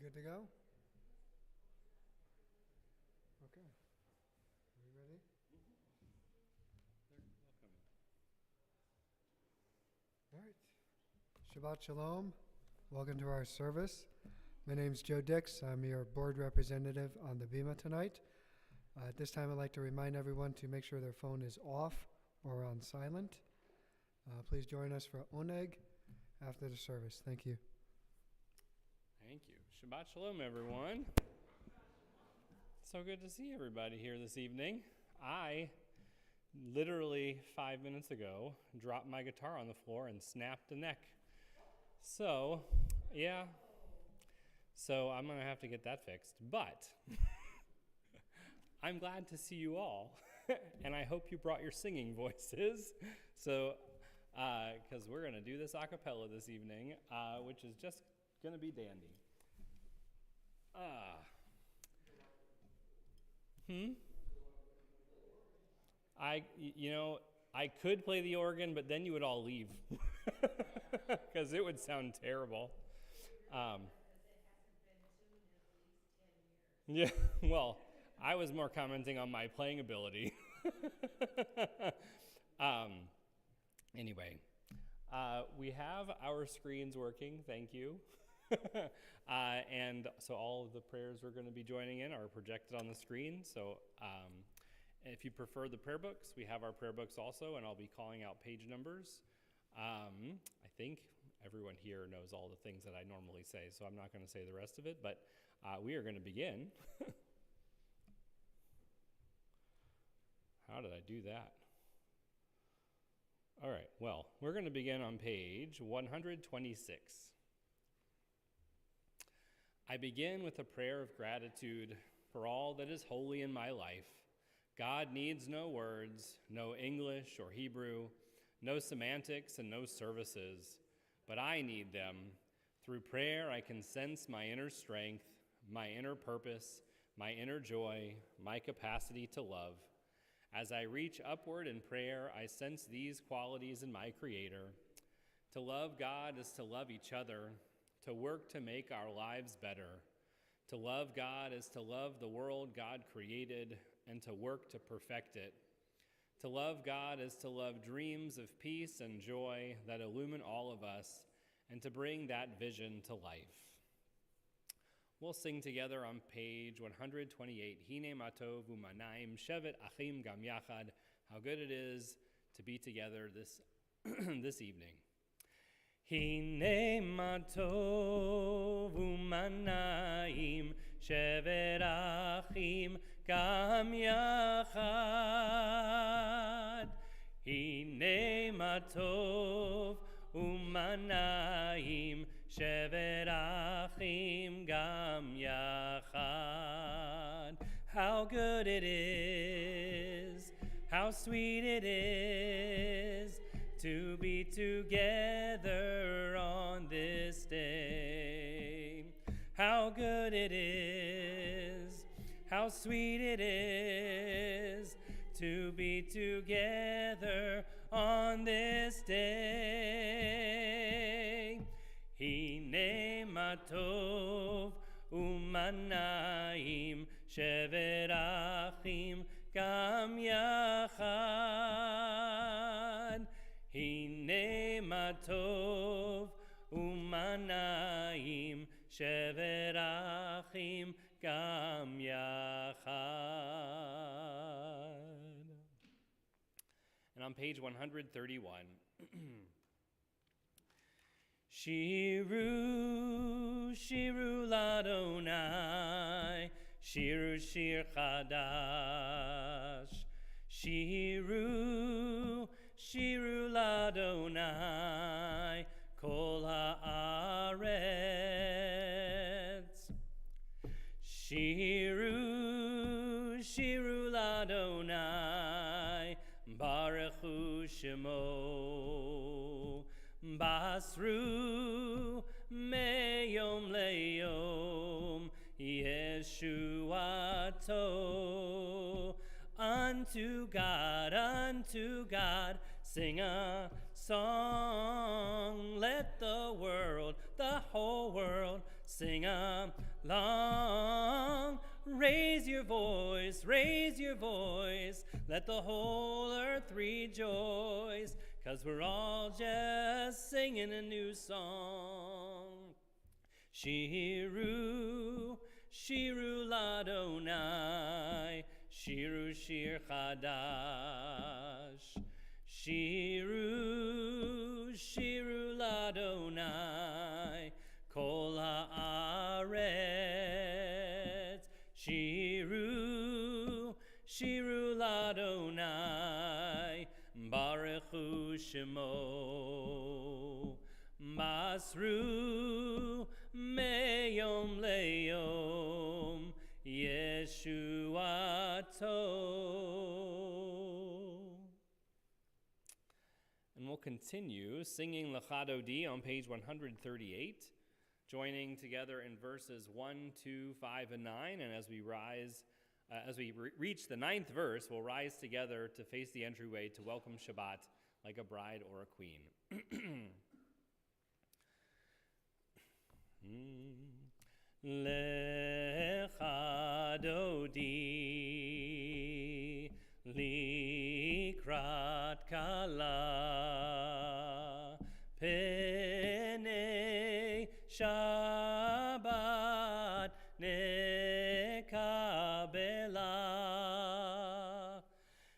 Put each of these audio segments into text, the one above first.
Good to go? Okay. Are you ready? All right. Shabbat Shalom. Welcome to our service. My name's Joe Dix. I'm your board representative on the Bima tonight. At this time, I'd like to remind everyone to make sure their phone is off or on silent. Please join us for Oneg after the service. Thank you. Thank you. Shabbat Shalom, everyone. So good to see everybody here this evening. I literally 5 minutes ago dropped my guitar on the floor and snapped a neck. So, yeah. So I'm going to have to get that fixed. But I'm glad to see you all. And I hope you brought your singing voices. So, because we're going to do this a cappella this evening, which is just going to be dandy. I could play the organ, but then you would all leave because it would sound terrible. Yeah, well, I was more commenting on my playing ability. Anyway, we have our screens working. Thank you. And so all of the prayers we're going to be joining in are projected on the screen. So if you prefer the prayer books, we have our prayer books also, and I'll be calling out page numbers. I think everyone here knows all the things that I normally say, so I'm not going to say the rest of it, but we are going to begin. How did I do that? All right, well, we're going to begin on page 126. I begin with a prayer of gratitude for all that is holy in my life. God needs no words, no English or Hebrew, no semantics and no services, but I need them. Through prayer, I can sense my inner strength, my inner purpose, my inner joy, my capacity to love. As I reach upward in prayer, I sense these qualities in my Creator. To love God is to love each other, to work to make our lives better. To love God is to love the world God created and to work to perfect it. To love God is to love dreams of peace and joy that illumine all of us and to bring that vision to life. We'll sing together on page 128, Hine matov umanaim shevet achim gam yachad, how good it is to be together this evening. Hine matov umanaim shevet achim gam yachad. Hine matov umanaim shevet achim gam yachad. How good it is, how sweet it is to be together on this day. How good it is, how sweet it is to be together on this day. Hine matov umanaim shevet achim gam yachad. Hine matov umanaim shevet achim gam yachad. And on page 131, Shiru, Shiru Ladonai, Shiru Shir Chadash. Shiru, Shiru Ladonai, Kol haaretz. Shiru, Shiru Ladonai, Baruchu Shemo. Basru meyom leyom Yeshuato. Unto God, sing a song. Let the whole world, sing a long. Raise your voice, let the whole earth rejoice, 'cause we're all just singing a new song. Shiru, Shiru Ladonai, Shiru Shir Chadash. Shiru, Shiru Ladonai, Kol haaretz. Shiru, Shiru Ladonai, Baruchu Shemo. Masru meyom leyom, Yeshuato. And we'll continue singing Lechado D on page 138, joining together in verses 1, 2, 5, and 9. And as we reach the 9th verse, we'll rise together to face the entryway to welcome Shabbat like a bride or a queen. Lechado di likrat kala penei Shabbat nekabela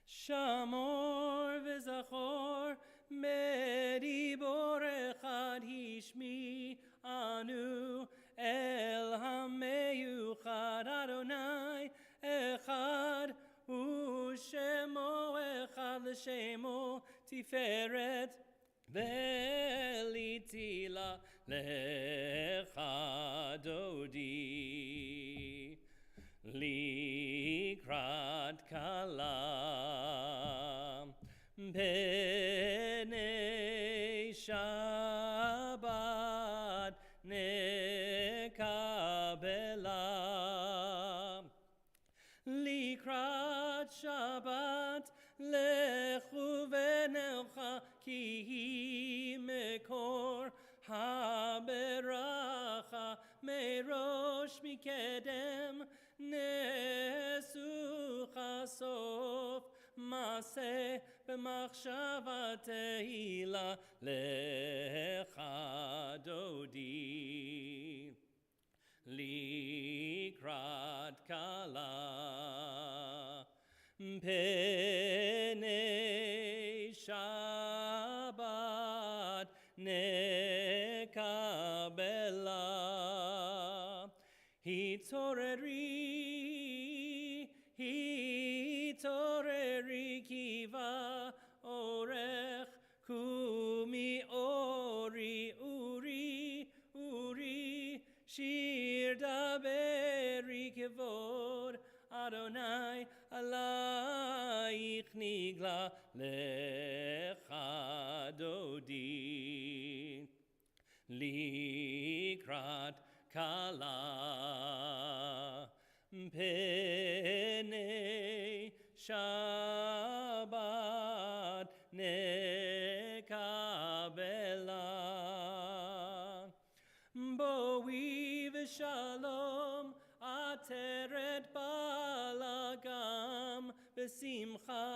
shamor v'zachor medibor echad hishmi anu el hameyuchad Adonai echad u'shemo echad l'shemo tiferet ve'litila lechado di likrat kala penei Shabbat nekabela likrat Shabbat lechu v'nelcha ki hi mekor haberacha merosh mikedem nesucha sof maseh b'machshava tehila lechado di likrat kala penei Shabbat nekabela hitoreri kiva orech kumi ori uri shir daberi kevod Adonai alayich nigla lechado di likrat kala penei Shabbat nekabela boi v'shalom ateret balagam b'simcha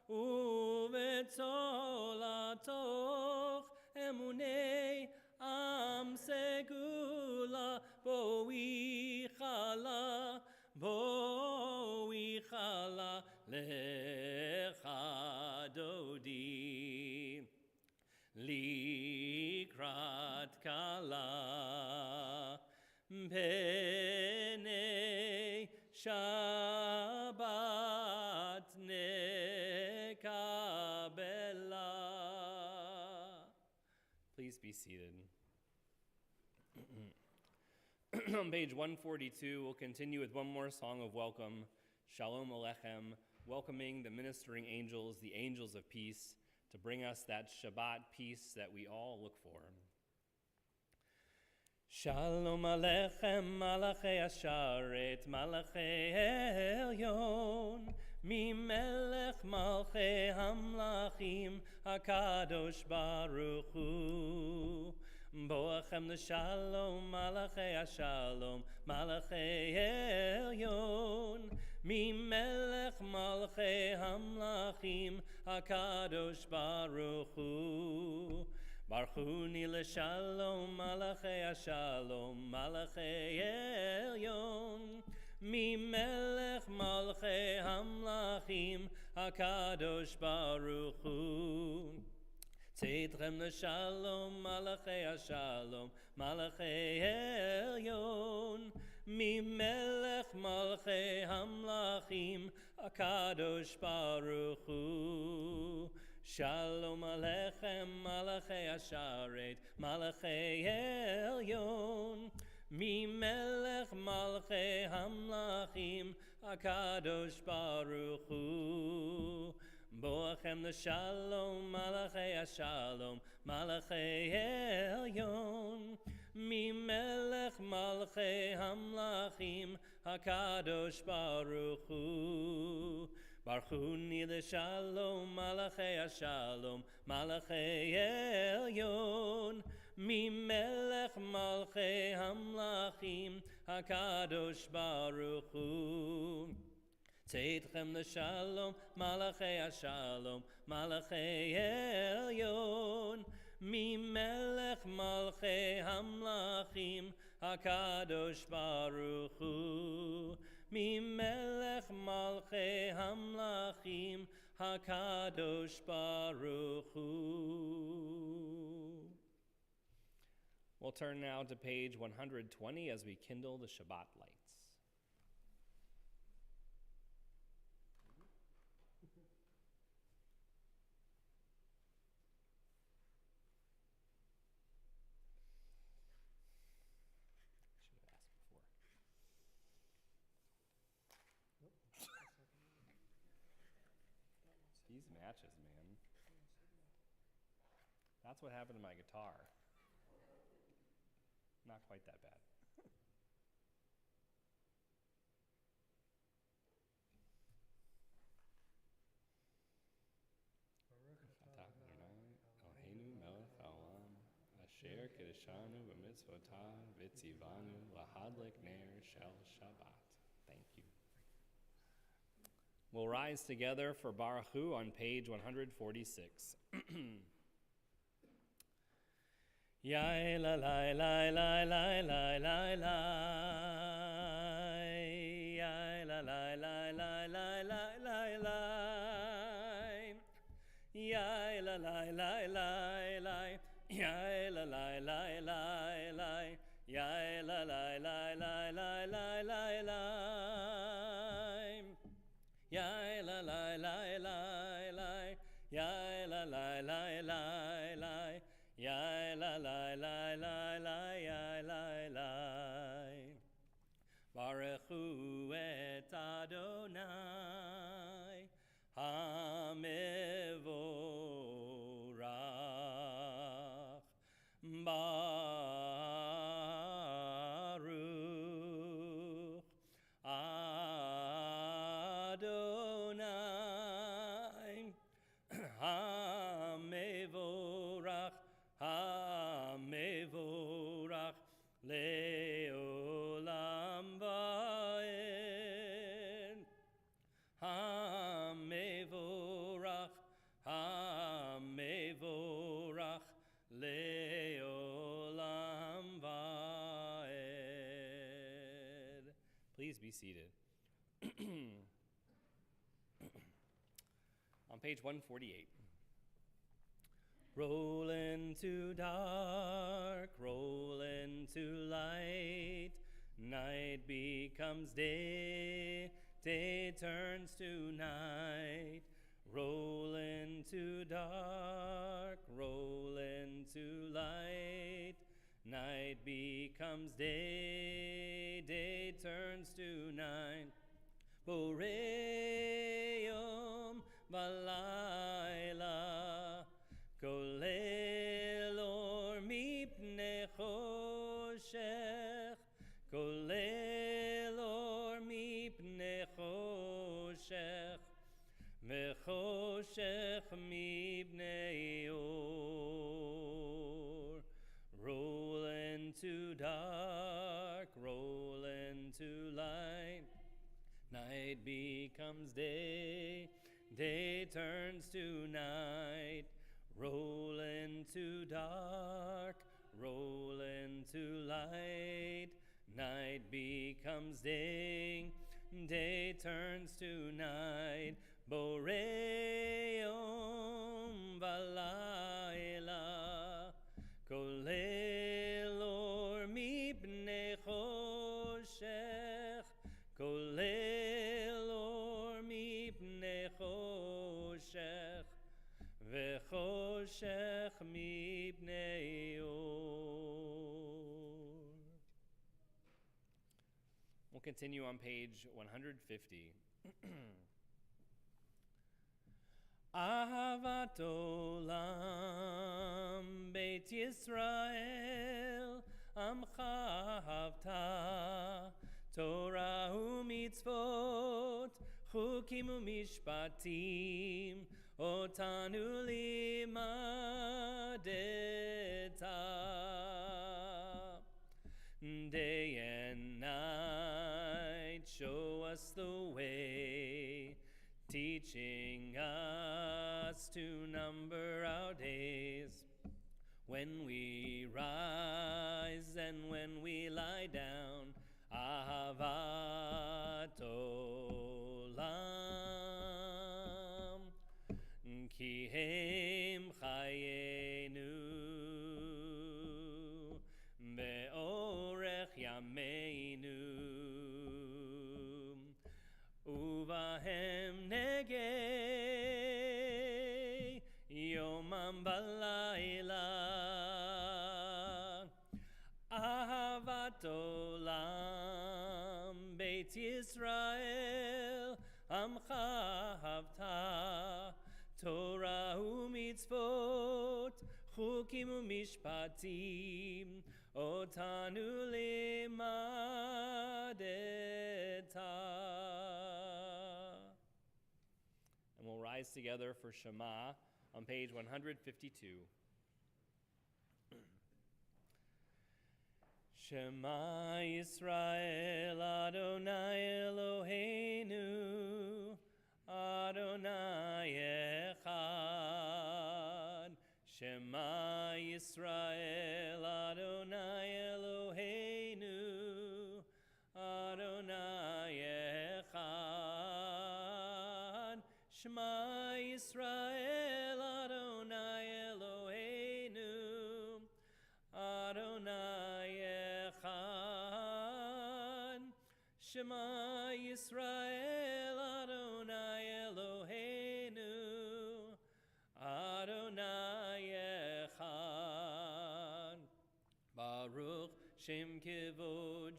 uvetzolatoch emunei am segula boi chala lechado di likrat kala penei Shabbat nekabela. Please be seated. On page 142, we'll continue with one more song of welcome, Shalom Aleichem, welcoming the ministering angels, the angels of peace, to bring us that Shabbat peace that we all look for. Shalom Aleichem, Malachei Asharet, Malachei Elyon, Mimelech Malchei Hamlachim, HaKadosh Baruch Hu, Boach Boachem l'shalom, malachei hashalom, malachei elyon, mimelech malchei hamlachim, hakadosh baruch hu. Barchuni l'shalom, malachei hashalom, malachei elyon, mimelech malchei hamlachim, hakadosh baruch hu. Tzedchem l'shalom, malachei hashalom, malachei elyon, mimelech malchei hamlachim, hakadosh baruch hu. Shalom alechem, malachei hasharet, malachei elyon, mimelech malchei hamlachim, hakadosh baruch hu. Boachem l'shalom, malachei hashalom, malachei elyon, mimelech malchei hamlachim, hakadosh baruch hu. Barchuni l'shalom, malachei hashalom, malachei elyon, mimelech malchei hamlachim, hakadosh baruch hu. Tzedchem l'shalom, malachei hashalom, malachei elyon, mimelech malchei hamlachim, hakadosh baruch hu. Mimelech malchei hamlachim, hakadosh baruch hu. We'll turn now to page 120 as we kindle the Shabbat lights. These matches, man. That's what happened to my guitar. Not quite that bad. Ohenu melech haolam, asher kedeshanu b'mitzvotav v'tzivanu lahadlik ner shel Shabbat. Thank you. We'll rise together for Baruch Hu on page 146. Yai la la la la la la la la. Yai la la la la la la la la. Yai la la la la la. Yai la la la la la. Yai la la la la la la la la. Yai la la la la la. Yai la la la la la. Yai la la la la la. Yai la la. Baruch hu et Adonai HaMevorach. Baruch Adonai HaMevorach, HaMevorach le'olam va'ed. HaMevorach, HaMevorach le'olam va'ed. Please be seated. On page 148. Roll into dark, roll into light. Night becomes day, day turns to night. Roll into dark, roll into light. Night becomes day, day turns to night. Boreyom v'layla, kolel or mipnei choshech, kolel or mipnei choshech, v'choshech mipnei or. Roll into dark, roll into light. Night becomes day, day turns to night. Roll into dark, roll into light. Night becomes day, day turns to night. Boreom valayla, kolel or mipnei choshech, kolel or mipnei choshech, vechoshech mipnei or. We'll continue on page 150. Ahavat olam Beit Yisrael Amcha havta Torah u'mitzvot Chukim u'mishpatim Otanu limadeta Day and night show us the way, teaching us to number our days, when we rise and when we lie down. Ahavat olam, ki hem chayenu, be'orech yameinu, uvahem negei yomam balayla. Ahavat olam Beit Yisrael Amcha havta Torah u'mitzvot Chukim u'mishpatim Otanu limadeta. And we'll rise together for Shema on page 152. Shema Yisrael Adonai Eloheinu Adonai Echad. Shema Yisrael Adonai Eloheinu Adonai Echad. Shema Yisrael Adonai Eloheinu Adonai Echad. Shema Yisrael Adonai Eloheinu Adonai Echad. Baruch Shem Kivod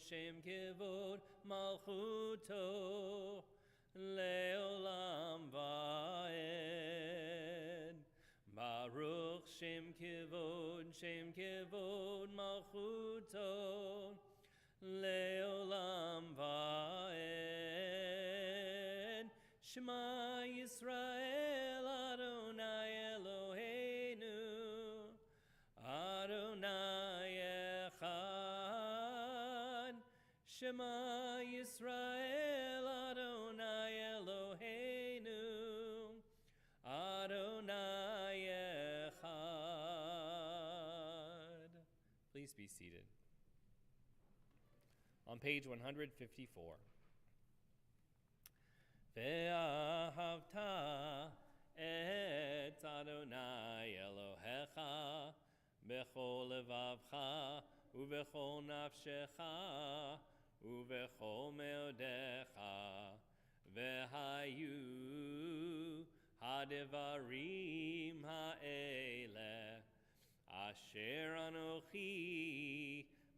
Malchuto Leolam Vaed. Baruch Shem Kivod Malchuto Leolam Vaed. Shema Yisrael Adonai Eloheinu Adonai Echad. Shema Yisrael Adonai Eloheinu Adonai Echad. Please be seated. On page 154. Ve'ahavta et Adonai Elohecha bechol levavcha uvechol nafshecha uvechol meodecha vehayu hadevarim ha'ele asher anochi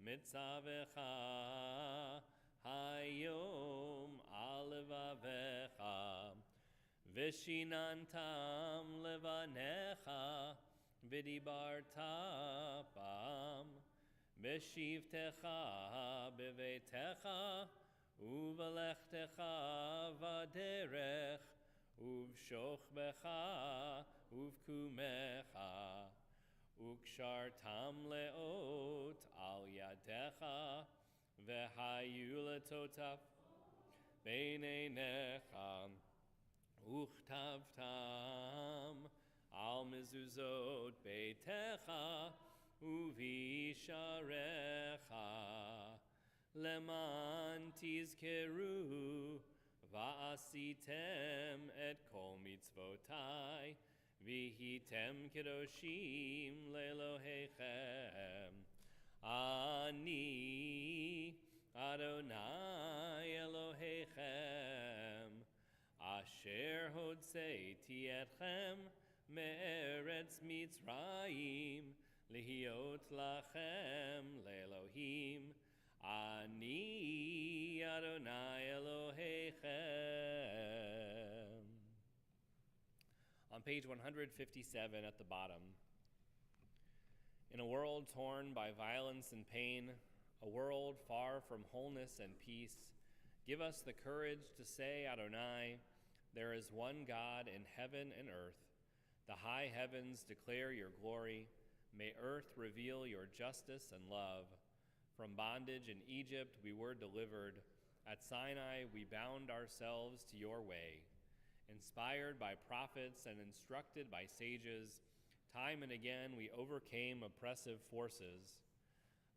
mitzavecha hayom alevavecha vishinantam levanecha vidibarta bam vishivtecha bevetecha uvalechtecha vaderech uvshochbecha uvkumecha ukshartam leot al yad beitecha v'hayu letotaf beinenecha uchtavtam al mezuzot beitecha uvisharecha leman tizkeru va'asitem et kol mitzvotai vihitem kedoshim lelohechem ani Adonai Elohechem asher hodseiti etchem me'eretz Mitzrayim lihiot lachem le'Elohim ani Adonai Elohechem. On page 157 at the bottom, in a world torn by violence and pain, a world far from wholeness and peace, give us the courage to say, Adonai, there is one God in heaven and earth. The high heavens declare your glory. May earth reveal your justice and love. From bondage in Egypt we were delivered. At Sinai we bound ourselves to your way. Inspired by prophets and instructed by sages, time and again we overcame oppressive forces.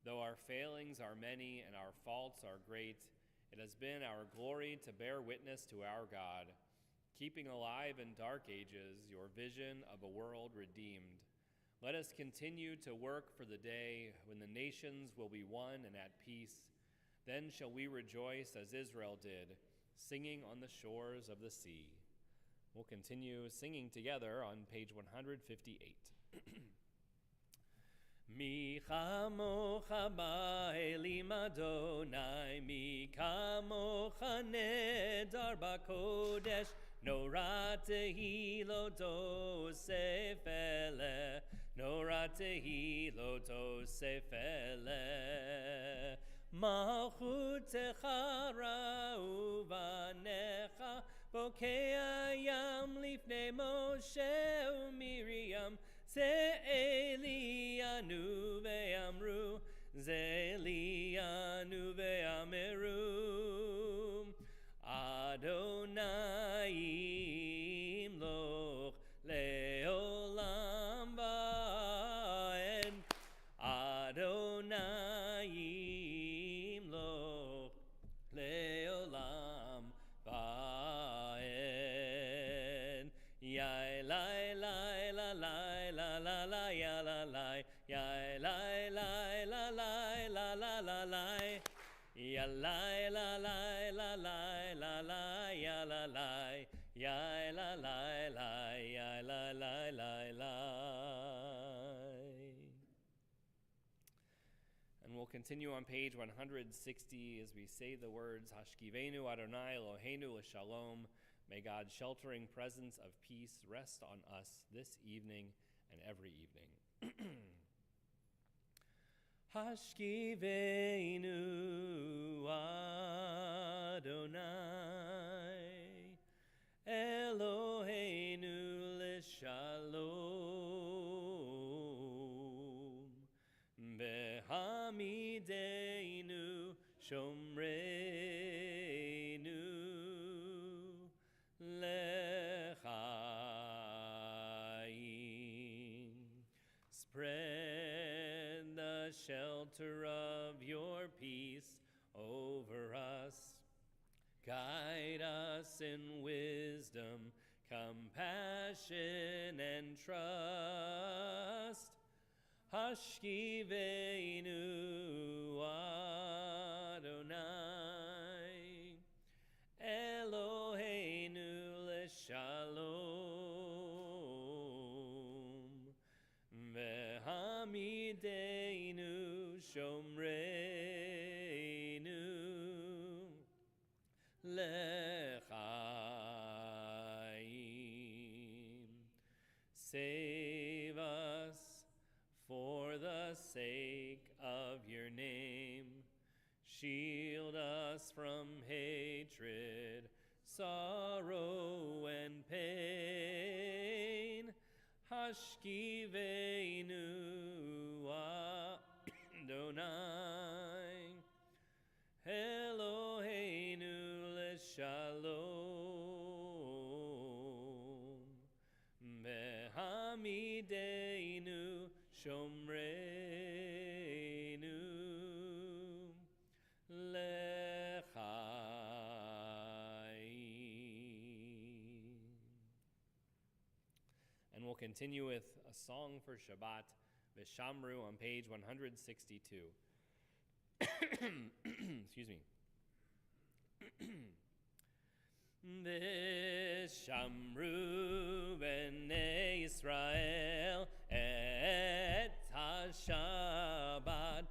Though our failings are many and our faults are great, it has been our glory to bear witness to our God, keeping alive in dark ages your vision of a world redeemed. Let us continue to work for the day when the nations will be one and at peace. Then shall we rejoice as Israel did, singing on the shores of the sea. We'll continue singing together on page 158. Mi chamocha ba'elim Adonai, mi kamocha nedar b'kodesh, nora tehilo tosefele, nora tehilo tosefele. Malchutecha ra'uvanecha, bokei hayam lifnei Moshe u'Miriam, Ze Elianu ve'amru, Ze Elianu ve'ameru, Adonai imloch le'olam va'ed, Adonai imloch le'olam va'ed. Yai lai lai la lai la la la ya la lai, yai lai lai la lai la la la lai, ya lai la lai la lai la la ya la lai, yai la lai lai ya la lai lai lai. And we'll continue on page 160 as we say the words Hashkivenu Adonai Eloheinu l'shalom. May God's sheltering presence of peace rest on us this evening and every evening. Hashkivenu Adonai Eloheinu l'shalom Behamideinu Shomreinu Lechaim. Spread the shelter of your peace over us. Guide us in wisdom, compassion, and trust. Hashkivenu Adonai Eloheinu l'shalom Vehamideinu shomreinu lechaim. Save us for the sake of your name. Shield us from hatred, sorrow, and pain. Hashkivenu Adonai Eloheinu leshalom, Behamideinu shomreinu, Lechaim. And we'll continue with a song for Shabbat, Vishamru, on page 162. Excuse me. Vishamru b'nei Yisrael et ha-Shabbat,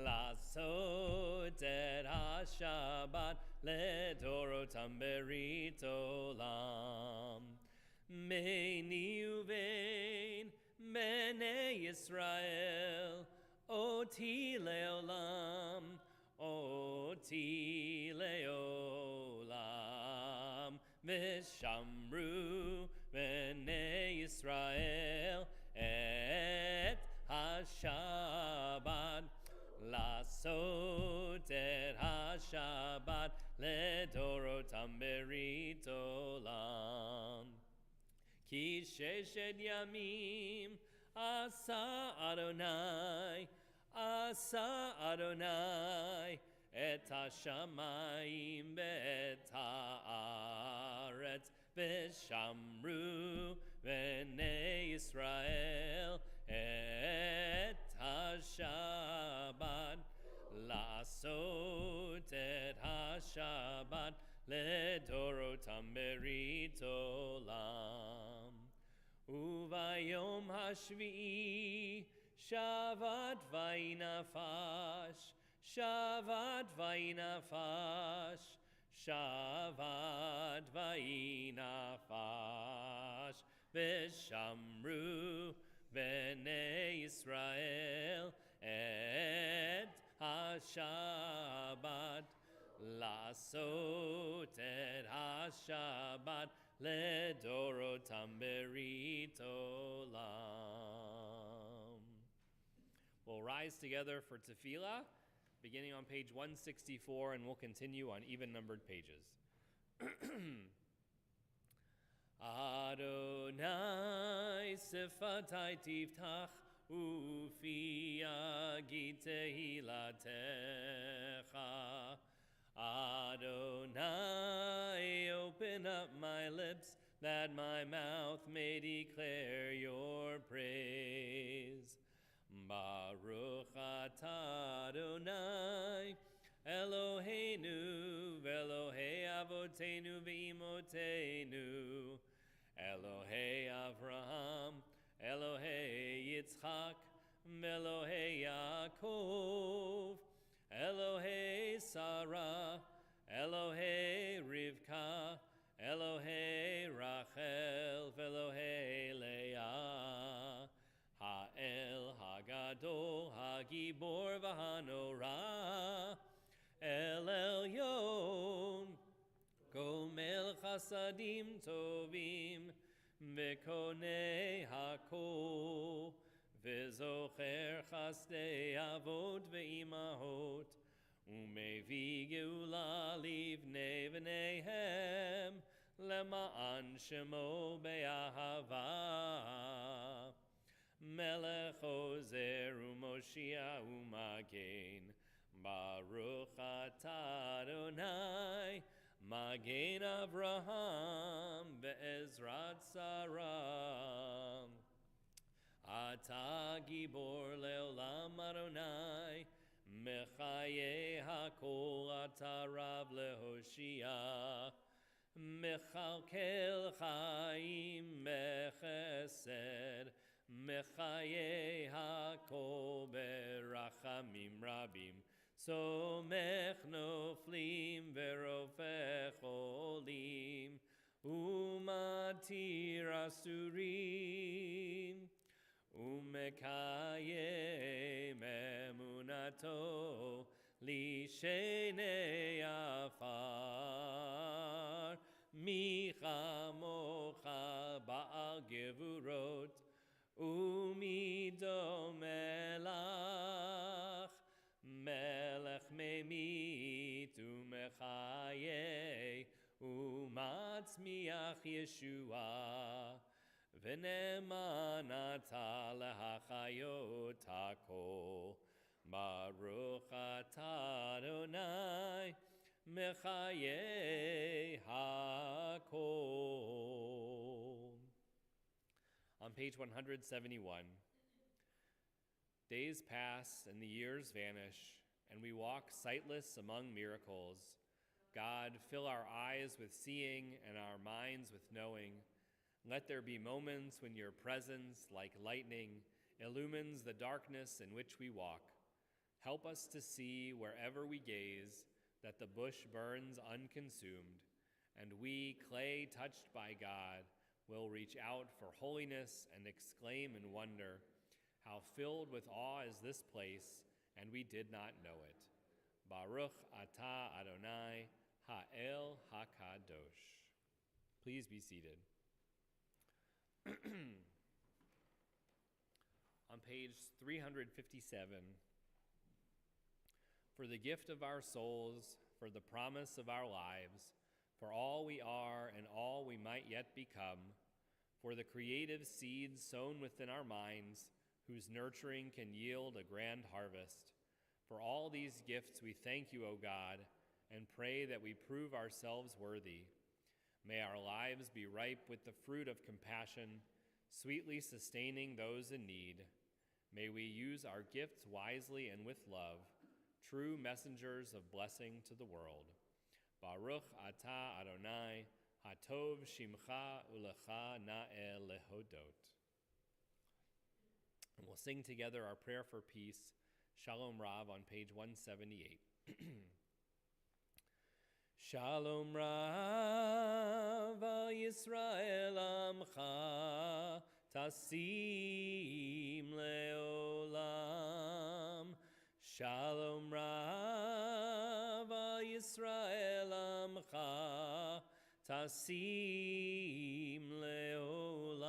lasot et ha-Shabbat ledorotam berit olam. Meini uvein b'nei Yisrael oti leolam, oti leolam. Vishamru b'nei Yisrael et ha-Shabbat, lasot et ha-Shabbat ledorotam berit olam. Ki sheshet yamim asa Adonai et ha-shamayim ve'et ha'aretz, Vishamru b'nei Yisrael et ha-Shabbat, lasot et ha-Shabbat ledorotam berit olam. Uvayom hashvi'i Shabbat vaynafash, Shabbat vaynafash, Shabbat vaynafash. Vishamru b'nei Yisrael et ha-Shabbat, lasot et ha-Shabbat ledorotam berit olam. We'll rise together for tefillah, beginning on page 164, and we'll continue on even-numbered pages. Adonai sifatai tiftach, ufi yagid tehilatecha. Adonai, open up my lips, that my mouth may declare your praise. Baruch atah Adonai, Eloheinu, Elohei avotenu ve'imotenu, Elohei Avraham, Elohei Yitzchak, Elohei Yaakov, Elohei Sarah, Elohei Rivka, Elohei Rachel, Elohei Leah, Ha'el Hagadol, Hagibor v'Hanorah, El Elyon, Gomel Chasadim Tovim, V'konei Hakol, V'zocher Chasdei Avot ve'imahot, Umevi Geula livnei v'neihem, Lema'an Shemo be'ahava. Melech Ozer u'Moshiach u'Magen, Baruch atah Adonai, Magen Avraham ve'ezrat Sarah. Atah Gibor le'olam Adonai, Mechaye hakol atah Rav le'Hoshiach, Mechalkel chaim mechesed, Mechaye hakol berachamim rabim, Somech noflim verofech olim, Umatir asurim, Umekayem emunato, Lishenei afar, Micha mocha ba'al gevurot, Umido melach, Melech memid Chaye umatzmiach Yeshua v'nemanata lehachayot hakol Baruch atah Adonai mechaye hakol. On page 171, days pass and the years vanish, and we walk sightless among miracles. God, fill our eyes with seeing and our minds with knowing. Let there be moments when your presence, like lightning, illumines the darkness in which we walk. Help us to see wherever we gaze that the bush burns unconsumed, and we, clay touched by God, will reach out for holiness and exclaim in wonder, how filled with awe is this place, and we did not know it. Baruch atah Adonai ha'el hakadosh. Please be seated. On page 357, for the gift of our souls, for the promise of our lives, for all we are and all we might yet become, for the creative seeds sown within our minds, whose nurturing can yield a grand harvest. For all these gifts we thank you, O God, and pray that we prove ourselves worthy. May our lives be ripe with the fruit of compassion, sweetly sustaining those in need. May we use our gifts wisely and with love, true messengers of blessing to the world. Baruch atah Adonai, hatov shimcha ulecha na'eh lehodot. And we'll sing together our prayer for peace, Shalom Rav, on page 178. Shalom Rav al Yisrael amcha tasim leolam. Shalom Rav al Yisrael amcha tasim leolam.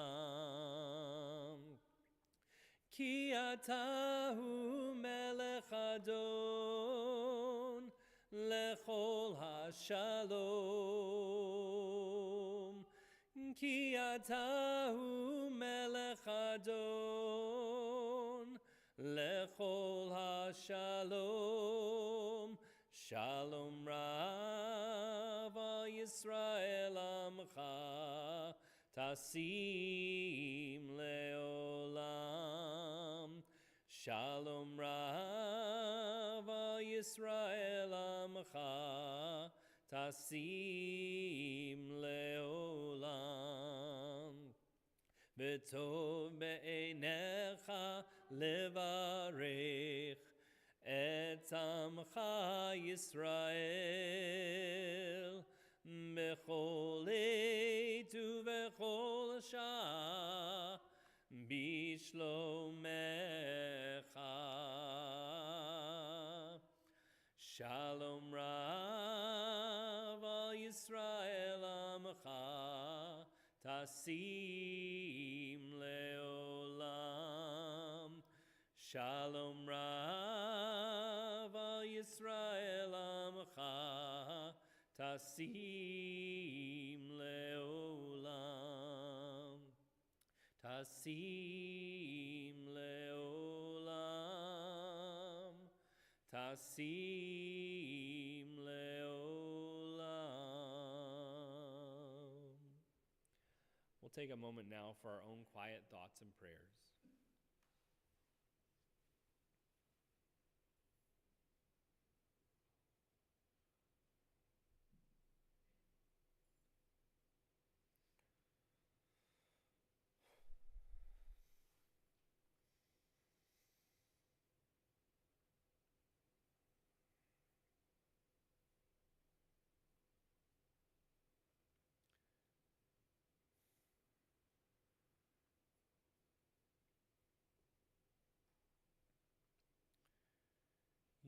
Ki atahu melech adon lechol hashalom. Ki atahu melech adon lechol hashalom. Shalom Rav al Yisrael amcha tasim leolam. Shalom Rav al Yisrael amcha tasim leolam. V'tov be'einecha levarech et amcha Yisrael bechol eit uvechol shah bishlomecha. Shalom Rav al Yisrael amcha tasim leolam. Shalom Rav al Yisrael amcha tasim leolam. Tasim leolam. Tasim leolam. We'll take a moment now for our own quiet thoughts and prayers.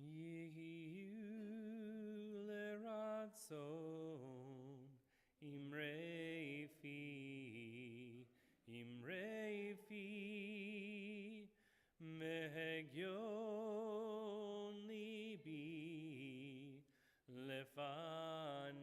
Yehiyu leratzon imrefi mehegyon libi lefanai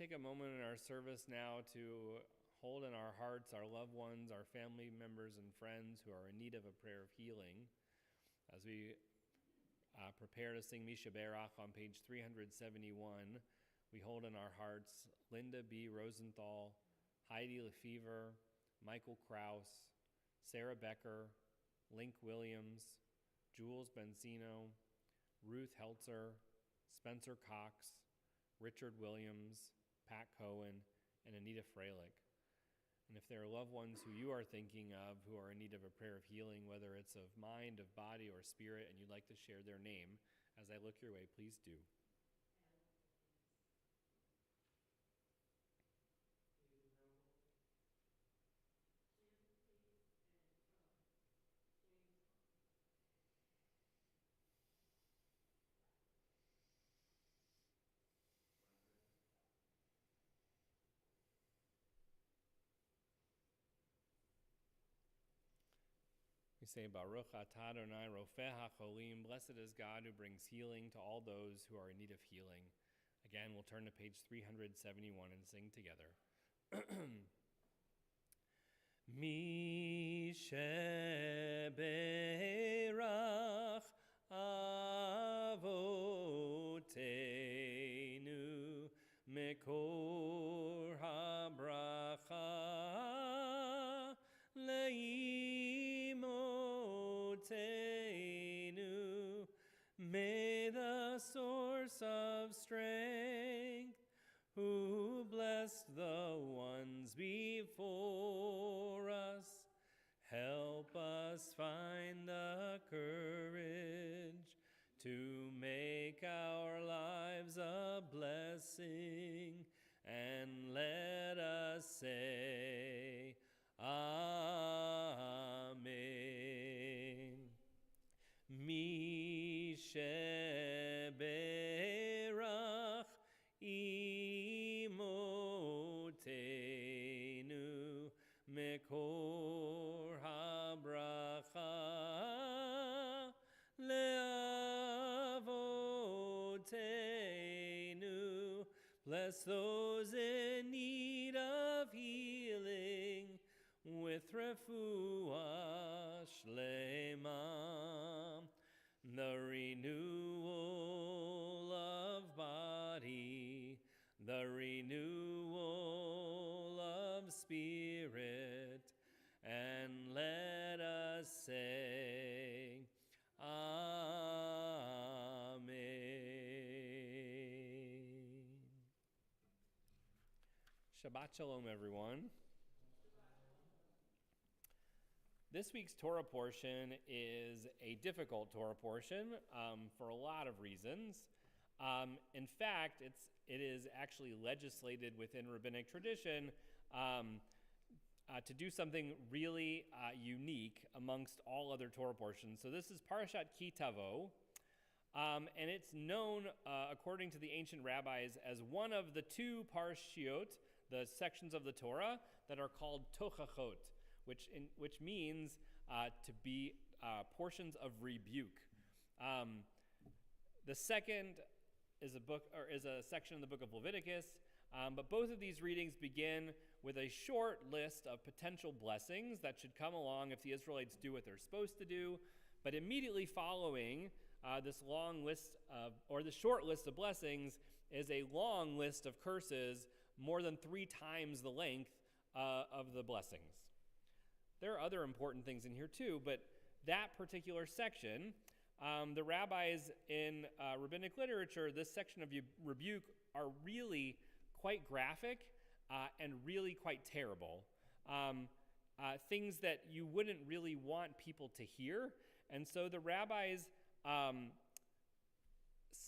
take a moment in our service now to hold in our hearts our loved ones, our family members and friends who are in need of a prayer of healing. As we prepare to sing Misha Berach on page 371, we hold in our hearts Linda B. Rosenthal, Heidi Lefevre, Michael Kraus, Sarah Becker, Link Williams, Jules Benzino, Ruth Heltzer, Spencer Cox, Richard Williams, Pat Cohen, and Anita Freilich. And if there are loved ones who you are thinking of who are in need of a prayer of healing, whether it's of mind, of body, or spirit, and you'd like to share their name, as I look your way, please do. We say, Baruch atah Adonai rofeh hacholim, blessed is God who brings healing to all those who are in need of healing. Again, we'll turn to page 371 and sing together. Mi sheberach avoteinu mekor habracha leimotenu. May the source of strength, who blessed the ones before us, help us find the courage to make our lives a blessing, and let us say, Amen. Mi sheberach imotenu mekor habracha leavotenu. Bless those in need of healing with refuah shlema, the renewal of body, the renewal of spirit, and let us say, Amen. Shabbat Shalom, everyone. This week's Torah portion is a difficult Torah portion for a lot of reasons. In fact, it is actually legislated within rabbinic tradition to do something really unique amongst all other Torah portions. So this is Parashat Ki Tavo, and it's known, according to the ancient rabbis, as one of the two parshiot, the sections of the Torah, that are called tochachot, which means to be portions of rebuke. The second is a section in the book of Leviticus, but both of these readings begin with a short list of potential blessings that should come along if the Israelites do what they're supposed to do. But immediately following this long list the short list of blessings is a long list of curses, more than 3 times the length of the blessings. There are other important things in here too, but that particular section, the rabbis in rabbinic literature, this section of rebuke are really quite graphic and really quite terrible. Things that you wouldn't really want people to hear. And so the rabbis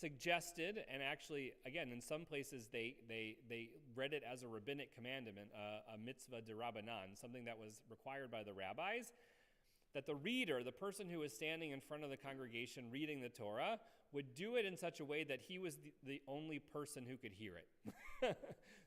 suggested, and actually, again, in some places they read it as a rabbinic commandment, a mitzvah d'Rabbanan, something that was required by the rabbis, that the reader, the person who was standing in front of the congregation reading the Torah, would do it in such a way that he was the only person who could hear it.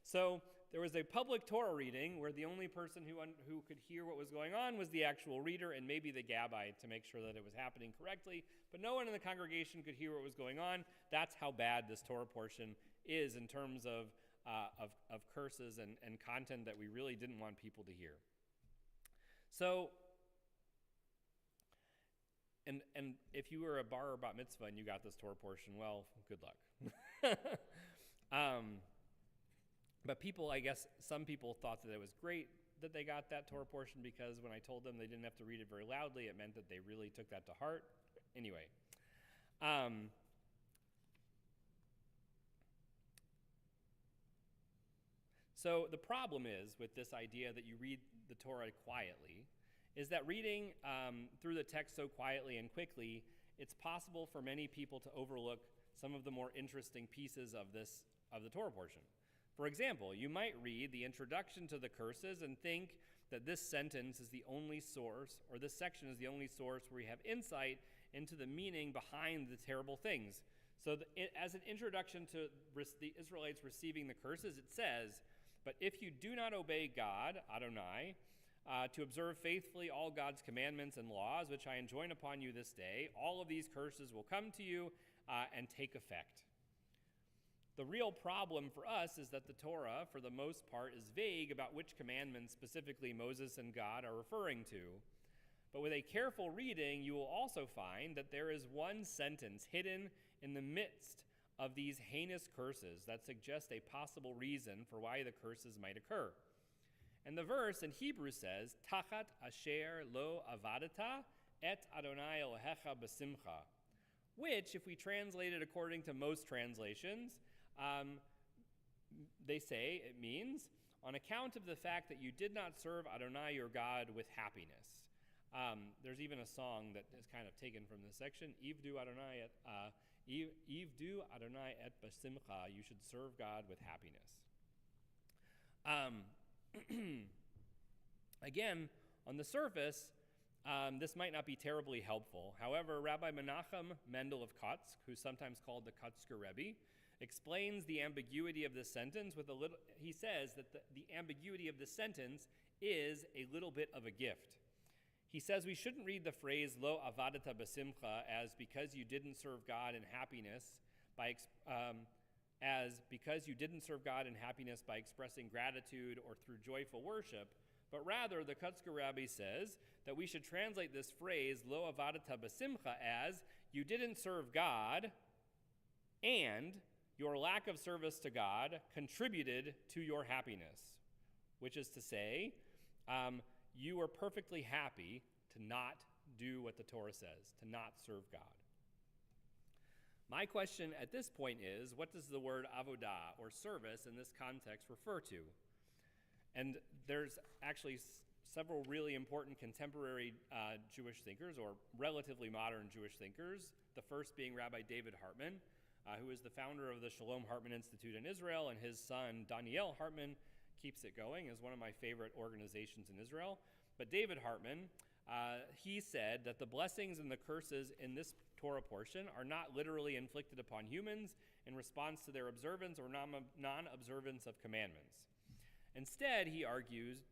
So there was a public Torah reading where the only person who could hear what was going on was the actual reader and maybe the Gabbai to make sure that it was happening correctly, but no one in the congregation could hear what was going on. That's how bad this Torah portion is in terms of of curses and content that we really didn't want people to hear. So, and if you were a bar or bat mitzvah and you got this Torah portion, well, good luck. But people, I guess, some people thought that it was great that they got that Torah portion, because when I told them they didn't have to read it very loudly, it meant that they really took that to heart. Anyway. So the problem is with this idea that you read the Torah quietly is that reading through the text so quietly and quickly, it's possible for many people to overlook some of the more interesting pieces of the Torah portion. For example, you might read the introduction to the curses and think that this sentence is the only source, or this section is the only source where we have insight into the meaning behind the terrible things. So as an introduction to the Israelites receiving the curses, it says, "But if you do not obey God, Adonai, to observe faithfully all God's commandments and laws, which I enjoin upon you this day, all of these curses will come to you and take effect." The real problem for us is that the Torah, for the most part, is vague about which commandments specifically Moses and God are referring to. But with a careful reading, you will also find that there is one sentence hidden in the midst of these heinous curses that suggest a possible reason for why the curses might occur. And the verse in Hebrew says, "Tachat asher lo avadata et Adonai Elohecha b'simcha," which, if we translate it according to most translations, they say it means, on account of the fact that you did not serve Adonai your God with happiness. There's even a song that is kind of taken from this section, Ivdu Adonai et b'simcha, you should serve God with happiness. Again, on the surface, this might not be terribly helpful. However, Rabbi Menachem Mendel of Kotsk, who's sometimes called the Kotsker Rebbe, explains the ambiguity of this sentence with he says that the ambiguity of this sentence is a little bit of a gift. He says we shouldn't read the phrase lo avadata b'simcha as because you didn't serve God in happiness by expressing gratitude or through joyful worship, but rather the Kotsker Rabbi says that we should translate this phrase lo avadata b'simcha as you didn't serve God and your lack of service to God contributed to your happiness, which is to say, you were perfectly happy to not do what the Torah says, to not serve God. My question at this point is, what does the word avodah, or service, in this context refer to? And there's actually several really important contemporary Jewish thinkers, or relatively modern Jewish thinkers, the first being Rabbi David Hartman, who is the founder of the Shalom Hartman Institute in Israel, and his son, Daniel Hartman, keeps it going as one of my favorite organizations in Israel. But David Hartman, he said that the blessings and the curses in this Torah portion are not literally inflicted upon humans in response to their observance or non-observance of commandments. Instead, he argues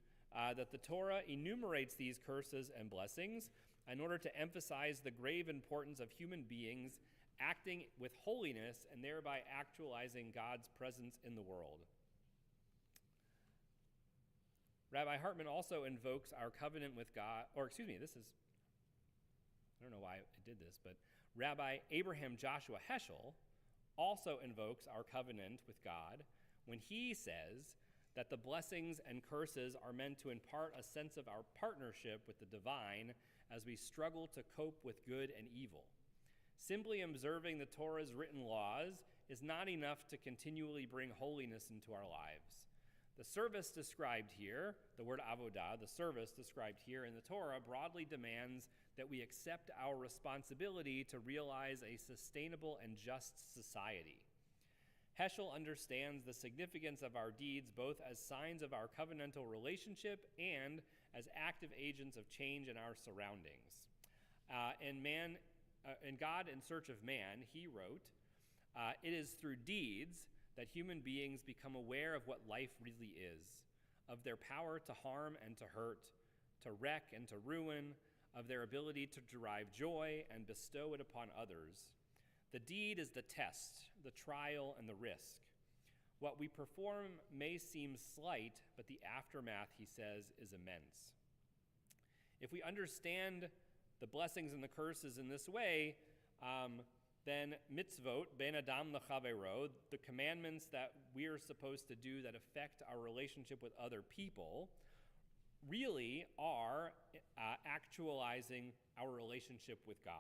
that the Torah enumerates these curses and blessings in order to emphasize the grave importance of human beings acting with holiness and thereby actualizing God's presence in the world. Rabbi Hartman also invokes our covenant with God, I don't know why I did this, but Rabbi Abraham Joshua Heschel also invokes our covenant with God when he says that the blessings and curses are meant to impart a sense of our partnership with the divine as we struggle to cope with good and evil. Simply observing the Torah's written laws is not enough to continually bring holiness into our lives. The service described here, the word avodah, the service described here in the Torah, broadly demands that we accept our responsibility to realize a sustainable and just society. Heschel understands the significance of our deeds both as signs of our covenantal relationship and as active agents of change in our surroundings. In God in Search of Man, he wrote, it is through deeds that human beings become aware of what life really is, of their power to harm and to hurt, to wreck and to ruin, of their ability to derive joy and bestow it upon others. The deed is the test, the trial, and the risk. What we perform may seem slight, but the aftermath, he says, is immense. If we understand the blessings and the curses in this way, then mitzvot, ben adam lechavero, the commandments that we are supposed to do that affect our relationship with other people, really are actualizing our relationship with God.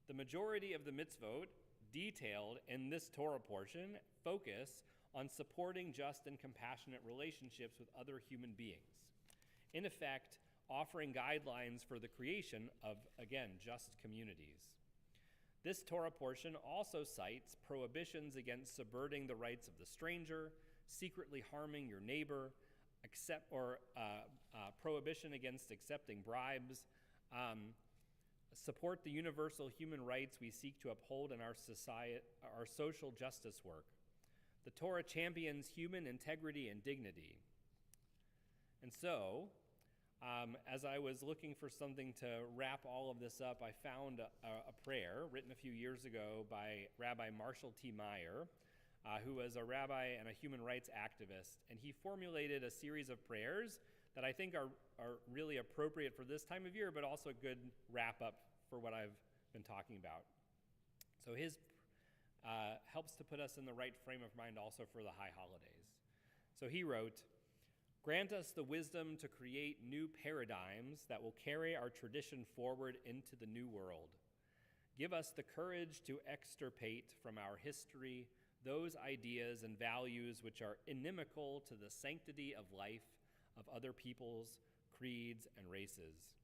The majority of the mitzvot detailed in this Torah portion focus on supporting just and compassionate relationships with other human beings. In effect, offering guidelines for the creation of, again, just communities. This Torah portion also cites prohibitions against subverting the rights of the stranger, secretly harming your neighbor, prohibition against accepting bribes, support the universal human rights we seek to uphold in our society, our social justice work. The Torah champions human integrity and dignity. And so, as I was looking for something to wrap all of this up, I found a prayer written a few years ago by Rabbi Marshall T. Meyer, who was a rabbi and a human rights activist. And he formulated a series of prayers that I think are really appropriate for this time of year, but also a good wrap-up for what I've been talking about. So his helps to put us in the right frame of mind also for the high holidays. So he wrote, "Grant us the wisdom to create new paradigms that will carry our tradition forward into the new world. Give us the courage to extirpate from our history those ideas and values which are inimical to the sanctity of life of other peoples, creeds, and races.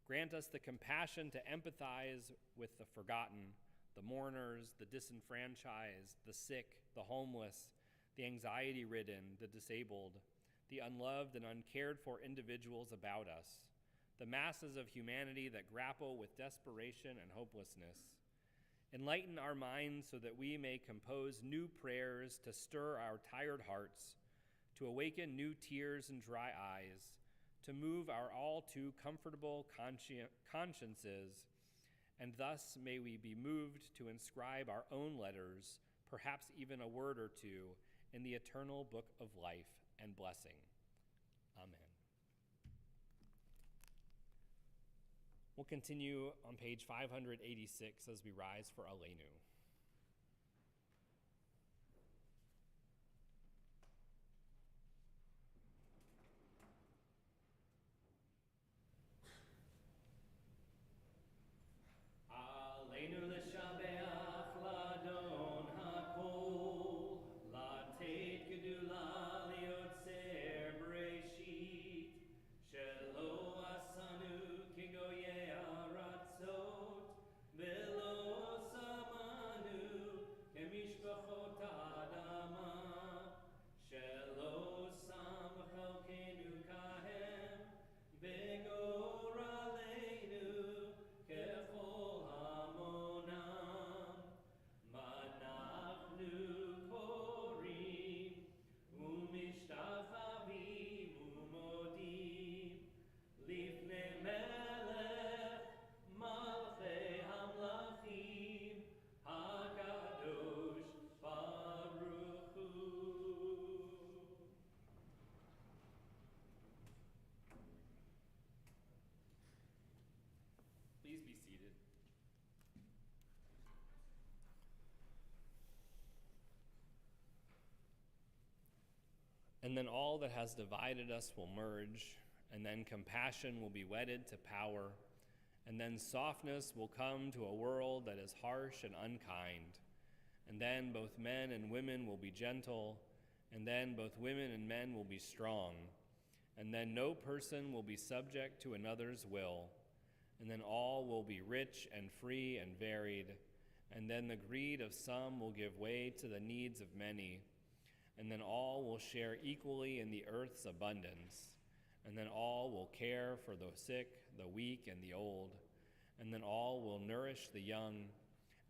Grant us the compassion to empathize with the forgotten, the mourners, the disenfranchised, the sick, the homeless, the anxiety-ridden, the disabled, the unloved and uncared for individuals about us, the masses of humanity that grapple with desperation and hopelessness. Enlighten our minds so that we may compose new prayers to stir our tired hearts, to awaken new tears and dry eyes, to move our all too comfortable consciences, and thus may we be moved to inscribe our own letters, perhaps even a word or two, in the eternal book of life and blessing. Amen." We'll continue on page 586 as we rise for Aleinu. Aleinu l'shabeach l'adon hakol, latet gedula liotzer bereshit, shelo asanu kigoyei aratzot, velo samanu kemishpachot ha'adama, shelo sam chalkenu kahem, begor aleinu kechol hamonam, manachnu korim, umishtachavim umodim, lifnei melech malchei hamlachim, hakadosh baruch hu. Please be seated. And then all that has divided us will merge, and then compassion will be wedded to power, and then softness will come to a world that is harsh and unkind. And then both men and women will be gentle, and then both women and men will be strong, and then no person will be subject to another's will, and then all will be rich and free and varied, and then the greed of some will give way to the needs of many, and then all will share equally in the earth's abundance, and then all will care for the sick, the weak, and the old, and then all will nourish the young,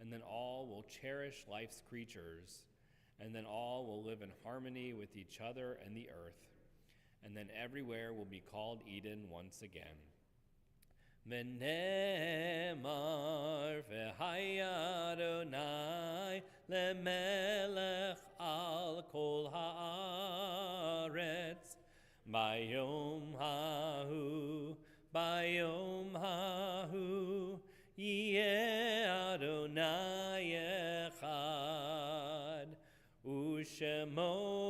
and then all will cherish life's creatures, and then all will live in harmony with each other and the earth, and then everywhere will be called Eden once again. V'nemar v'haya Adonai lemelech al Bayom hahu, Yeh Adonai echad, Ushemo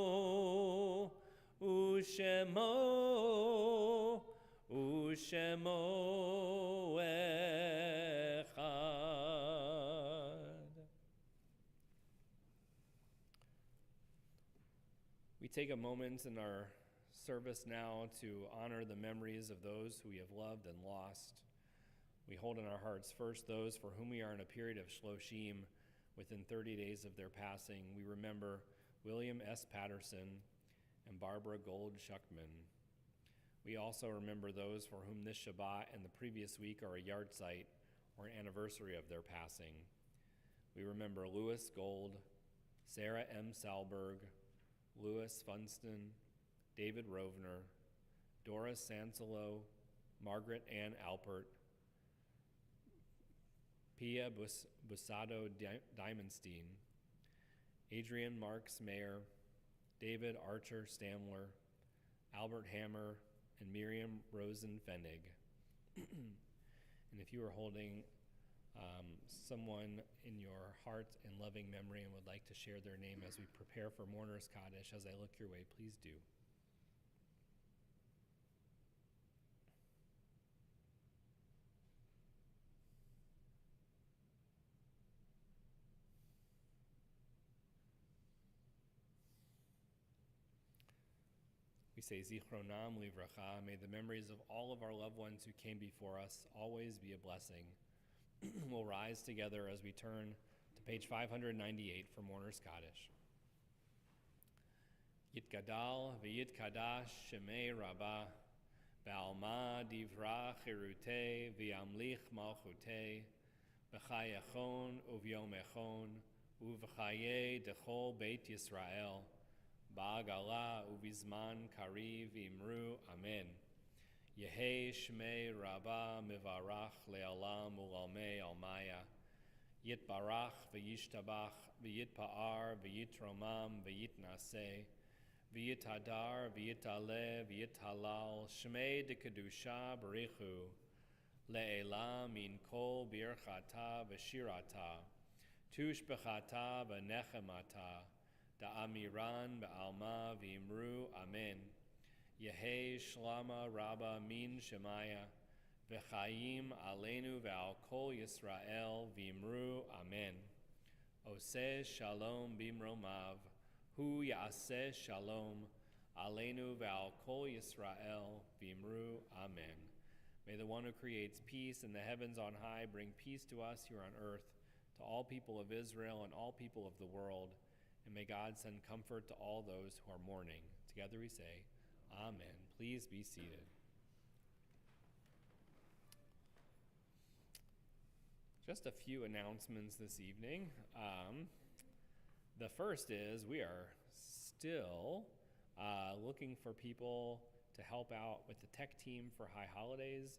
echad. We take a moment in our service now to honor the memories of those who we have loved and lost. We hold in our hearts first those for whom we are in a period of shloshim within 30 days of their passing. We remember William S. Patterson and Barbara Gold Shuckman. We also remember those for whom this Shabbat and the previous week are a yahrzeit or an anniversary of their passing. We remember Louis Gold, Sarah M. Salberg, Louis Funston, David Rovner, Doris Sanselo, Margaret Ann Alpert, Pia Busado Diamondstein, Adrian Marks Mayer, David Archer Stamler, Albert Hammer, and Miriam Rosen Fenig. And if you are holding someone in your heart in loving memory and would like to share their name as we prepare for Mourner's Kaddish, as I look your way, please do. We say Zichronam Livracha, may the memories of all of our loved ones who came before us always be a blessing. We'll rise together as we turn to page 598 for Mourner's Kaddish. Yitgadal v'yitkadash shemei Rabbah, ba'alma divra chirutei v'yamlich malchutei, b'chayachon uvyomechon, uv'chaye dechol beit Yisrael, ba'agala uvizman kariv imru amen. Yehei shmei Rabbah mivarach le'alam u'lalmei almaya. Yitbarach v'yishtabach v'yitpa'ar v'yitromam v'yitnaseh v'yitadar v'yitaleh v'yithalal shmei dekedusha barichu le'elam min kol birchata v'shirata tushbechata v'nechemata da'amiran ba'alma v'imru amen. Yehei shlama rabba min shemaya, v'chaim aleinu v'al kol Yisrael v'imru amen. Oseh shalom bimromav, hu ya'aseh shalom, aleinu v'al kol Yisrael v'imru amen. May the one who creates peace in the heavens on high bring peace to us here on earth, to all people of Israel and all people of the world, and may God send comfort to all those who are mourning. Together we say, Amen. Please be seated. Just a few announcements this evening. The first is we are still looking for people to help out with the tech team for High Holidays.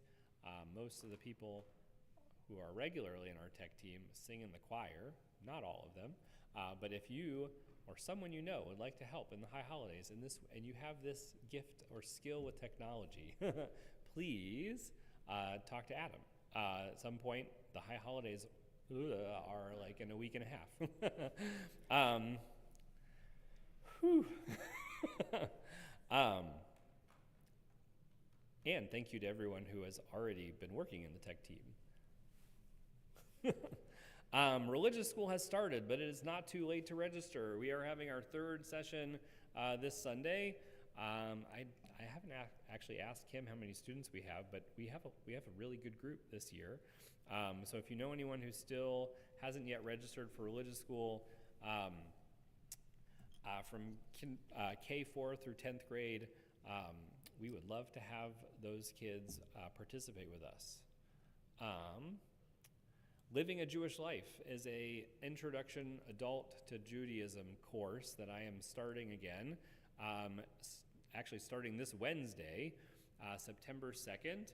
Most of the people who are regularly in our tech team sing in the choir, not all of them, but if you or someone you know would like to help in the High Holidays and you have this gift or skill with technology, please talk to Adam. At some point, the High Holidays are like in a week and a half. And thank you to everyone who has already been working in the tech team. Religious school has started, but it is not too late to register. We are having our third session this Sunday. I haven't actually asked Kim how many students we have, but we have a really good group this year. So if you know anyone who still hasn't yet registered for religious school, from K4 through 10th grade, we would love to have those kids participate with us. Living a Jewish Life is a introduction adult to Judaism course that I am starting again. Actually starting this Wednesday, September 2nd.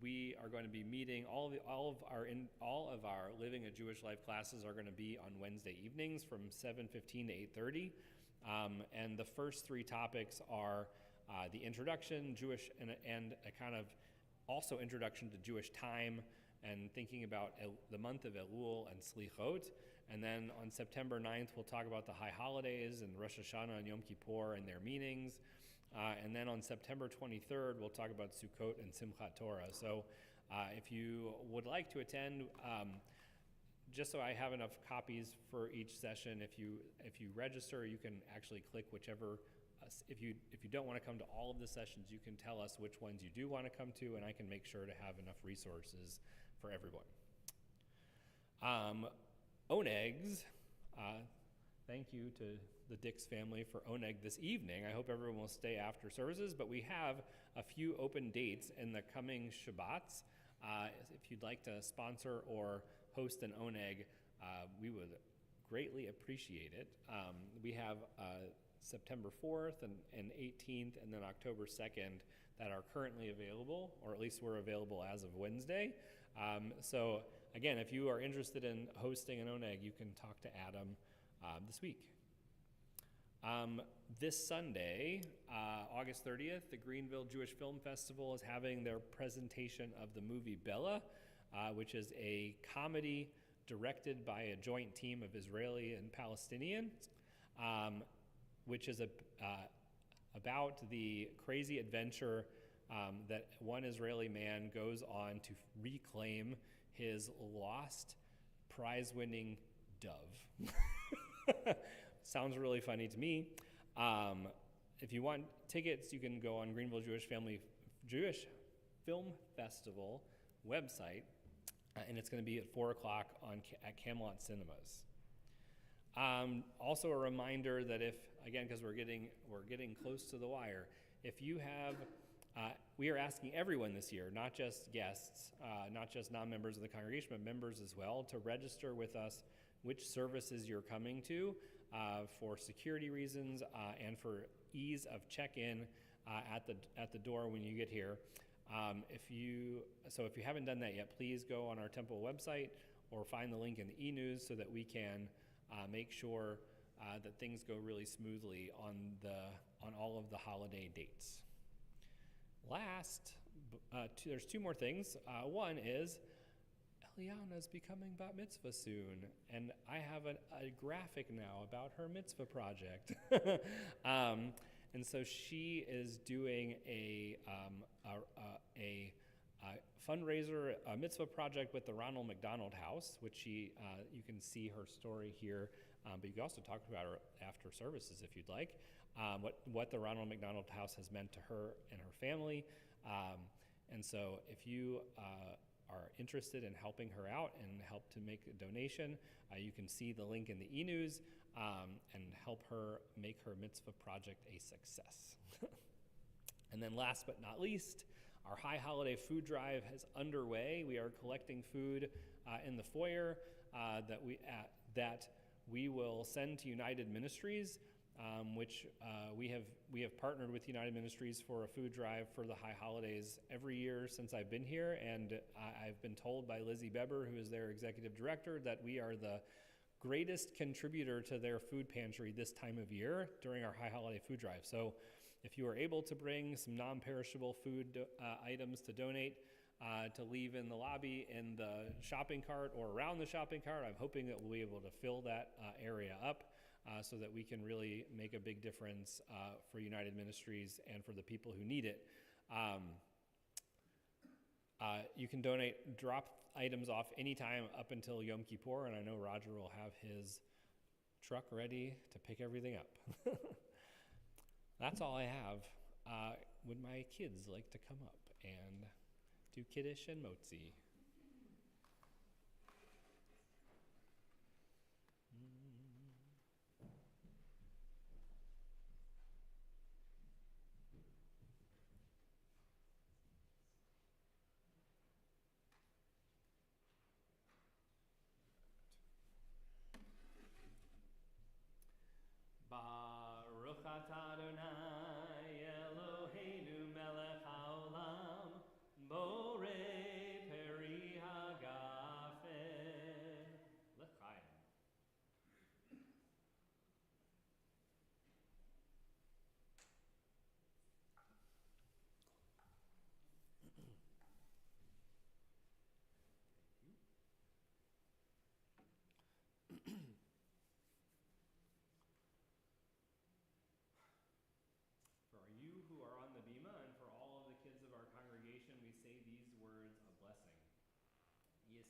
We are going to be meeting all of our Living a Jewish Life classes are going to be on Wednesday evenings from 7:15 to 8:30. And the first three topics are the introduction, Jewish, and a kind of also introduction to Jewish time and thinking about the month of Elul and Slichot. And then on September 9th, we'll talk about the high holidays and Rosh Hashanah and Yom Kippur and their meanings. And then on September 23rd, we'll talk about Sukkot and Simchat Torah. So if you would like to attend, just so I have enough copies for each session, if you register, you can actually click whichever. If you don't want to come to all of the sessions, you can tell us which ones you do want to come to, and I can make sure to have enough resources for everyone. Onegs, thank you to the Dix family for Oneg this evening. I hope everyone will stay after services, but we have a few open dates in the coming Shabbats. If you'd like to sponsor or host an Oneg, we would greatly appreciate it. We have September 4th and 18th and then October 2nd that are currently available, or at least were available as of Wednesday. So again, if you are interested in hosting an Oneg, you can talk to Adam this week. This Sunday, August 30th, the Greenville Jewish Film Festival is having their presentation of the movie Bella, which is a comedy directed by a joint team of Israeli and Palestinians, which is about the crazy adventure that one Israeli man goes on to reclaim his lost prize-winning dove. Sounds really funny to me. If you want tickets, you can go on Greenville Jewish Film Festival website, and it's going to be at 4 o'clock at Camelot Cinemas. Also a reminder that because we're getting close to the wire, if you have, we are asking everyone this year, not just guests, not just non-members of the congregation, but members as well, to register with us which services you're coming to for security reasons and for ease of check-in at the door when you get here. If you haven't done that yet, please go on our temple website or find the link in the e-news so that we can make sure that things go really smoothly on all of the holiday dates. Last, there's two more things. One is Eliana's becoming bat mitzvah soon, and I have a graphic now about her mitzvah project. And so she is doing a fundraiser, a mitzvah project with the Ronald McDonald House, which you can see her story here, but you can also talk about her after services if you'd like, what the Ronald McDonald House has meant to her and her family. And so if you are interested in helping her out and help to make a donation, you can see the link in the e-news and help her make her mitzvah project a success. And then last but not least, our high holiday food drive is underway. We are collecting food in the foyer that we will send to United Ministries, which we have partnered with United Ministries for a food drive for the high holidays every year since I've been here, and I've been told by Lizzie Beber, who is their executive director, that we are the greatest contributor to their food pantry this time of year during our high holiday food drive. So if you are able to bring some non-perishable food items to donate, to leave in the lobby, in the shopping cart, or around the shopping cart, I'm hoping that we'll be able to fill that area up so that we can really make a big difference for United Ministries and for the people who need it. You can drop items off anytime up until Yom Kippur, and I know Roger will have his truck ready to pick everything up. That's all I have. Would my kids like to come up and do Kiddush and Motzi? Baruch atah Adonai Eloheinu melech haolam borei peri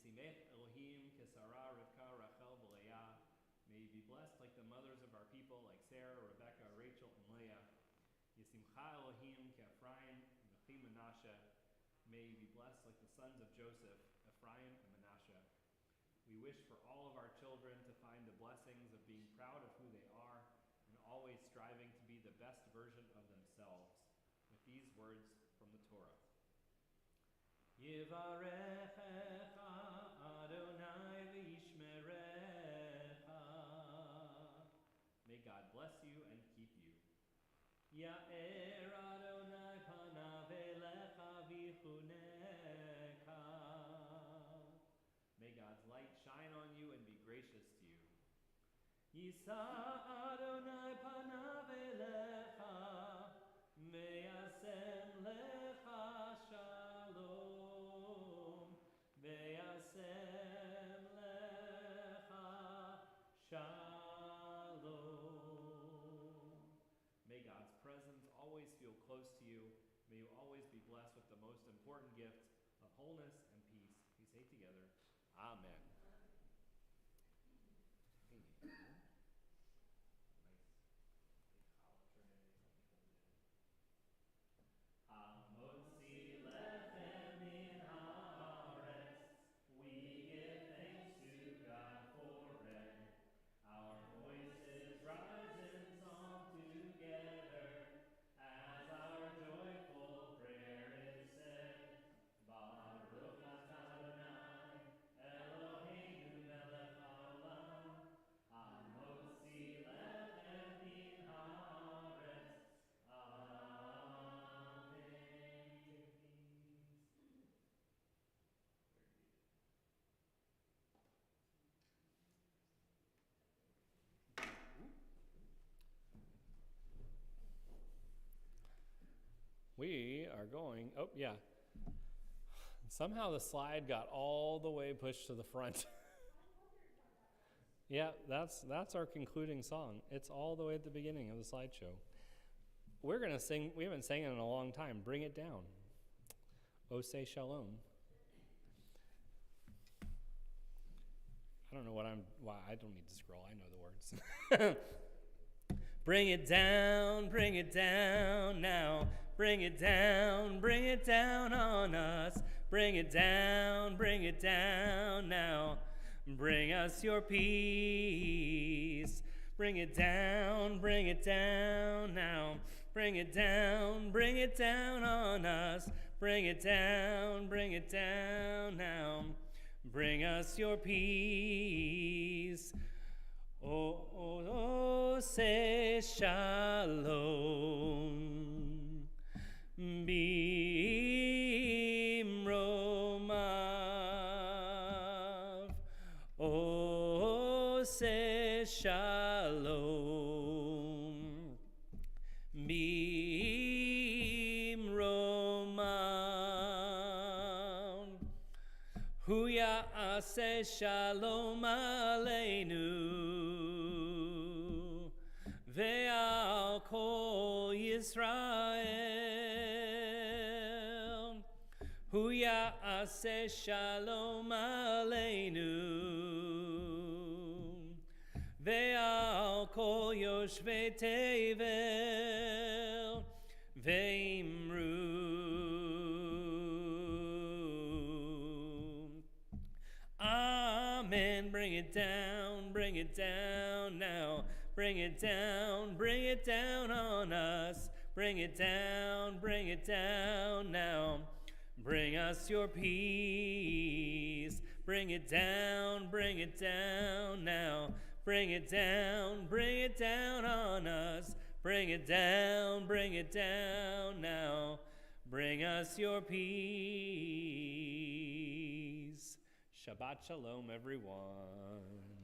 Yisimech Elohim Kesara Rivka Rachel V'Leah. May you be blessed like the mothers of our people, like Sarah, Rebecca, Rachel, and Leah. Yisimcha Elohim Ke'Ephraim V'Chi Menashe. May you be blessed like the sons of Joseph, Ephraim and Manasseh. We wish for all of our children to find the blessings of being proud of who they are and always striving to be the best version of themselves. With these words from the Torah. Yivarechecha Adonai v'yishmerecha. May God bless you and keep you. Ya'er Adonai panav elecha v'chunecha. May God's light shine on you and be gracious to you. Yisa Adonai panav elecha ve'yasem lecha shalom. Ve'yasem lecha shalom. May God's presence always feel close to you. May you always be blessed with the most important gift of wholeness and peace. We say together, Amen. We are going, oh yeah, somehow the slide got all the way pushed to the front. Yeah, that's our concluding song. It's all the way at the beginning of the slideshow. We're going to sing, we haven't sang it in a long time, Bring It Down. Oh, say shalom. I don't know why I don't need to scroll, I know the words. Bring it down now. Bring it down on us. Bring it down now. Bring us your peace. Bring it down now. Bring it down on us. Bring it down now. Bring us your peace. Oh, say shalom. Bimromav. Oh, say shalom. Bimromav. Huya ase shalom aleinu. Ve'al kol Yisrael. Huya ase shalom aleinu. Ve'al kol yoshvei tevel. Ve'imru. Amen. Bring it down now. Bring it down on us. Bring it down now. Bring us your peace. Bring it down now. Bring it down on us. Bring it down now. Bring us your peace. Shabbat Shalom, everyone.